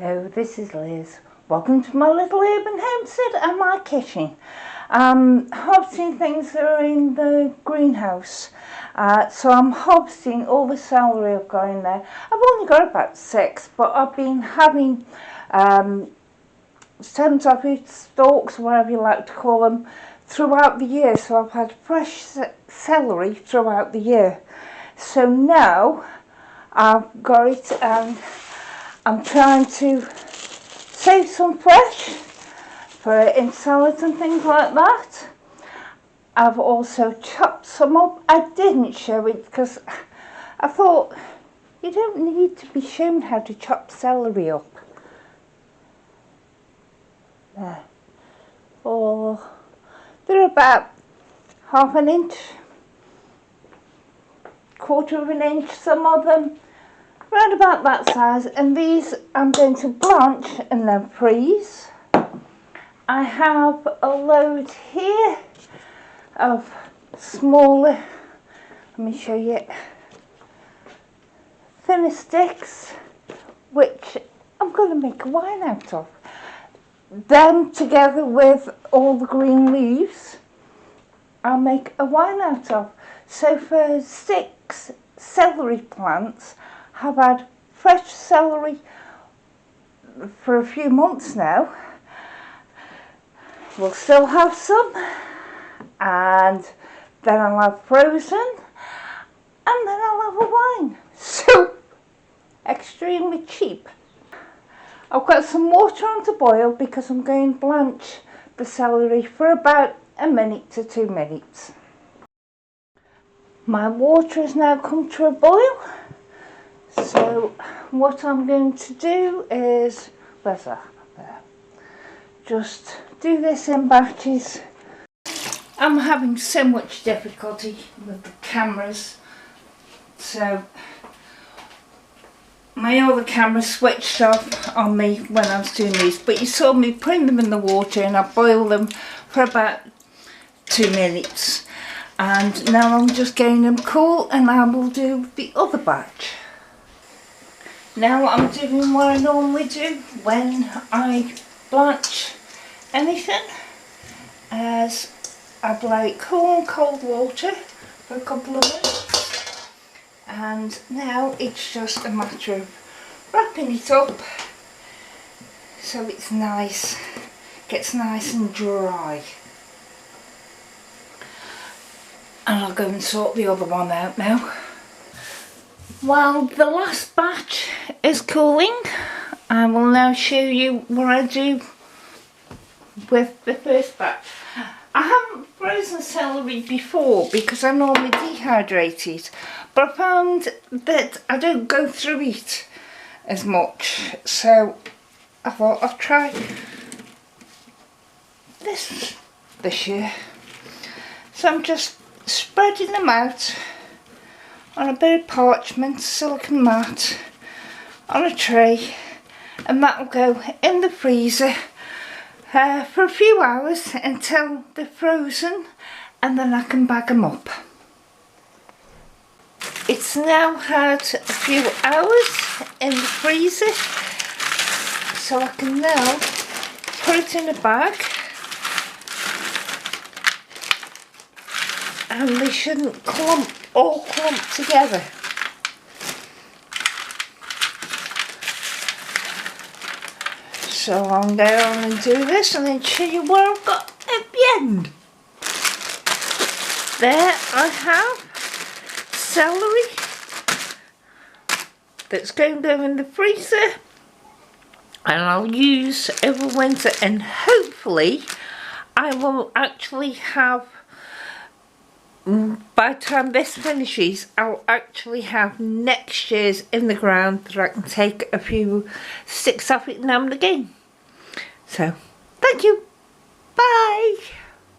Hello, this is Liz. Welcome to my little urban homestead and my kitchen. Harvesting things that are in the greenhouse. So I'm harvesting all the celery I've got in there. I've only got about 6, but I've been having stems of it, stalks, whatever you like to call them, throughout the year. So I've had fresh celery throughout the year. So now I've got it and I'm trying to save some fresh for in salads and things like that. I've also chopped some up. I didn't show it because I thought you don't need to be shown how to chop celery up. There. Or they're about half an inch, quarter of an inch, some of them. Round about that size, and these I'm going to blanch and then freeze. I have a load here of smaller, let me show you, thinner sticks, which I'm going to make a wine out of. Them together with all the green leaves, I'll make a wine out of. So for 6 celery plants, I've had fresh celery for a few months now. We'll still have some, and then I'll have frozen, and then I'll have a wine. So extremely cheap. I've got some water on to boil because I'm going to blanch the celery for about a minute to 2 minutes. My water has now come to a boil. So what I'm going to do is, where's that? There. Just do this in batches. I'm having so much difficulty with the cameras, so my other camera switched off on me when I was doing these, but you saw me putting them in the water and I boiled them for about 2 minutes, and now I'm just getting them cool and I will do the other batch. Now I'm doing what I normally do when I blanch anything, as I blow it cool in cold water for a couple of minutes, and now it's just a matter of wrapping it up so it's nice, gets nice and dry. And I'll go and sort the other one out now. While the last batch is cooling, I will now show you what I do with the first batch. I haven't frozen celery before because I normally dehydrate it, but I found that I don't go through it as much, so I thought I'll try this year. So I'm just spreading them out on a bit of parchment, silicone mat, on a tray, and that will go in the freezer for a few hours until they're frozen, and then I can bag them up. It's now had a few hours in the freezer, so I can now put it in a bag, and they shouldn't all clump together. So I'll go on and do this and then show you what I've got at the end. There I have celery that's going to go in the freezer, and I'll use over winter, and hopefully I will actually have, by the time this finishes, I'll actually have next year's in the ground that I can take a few sticks off it now and again. So, thank you. Bye.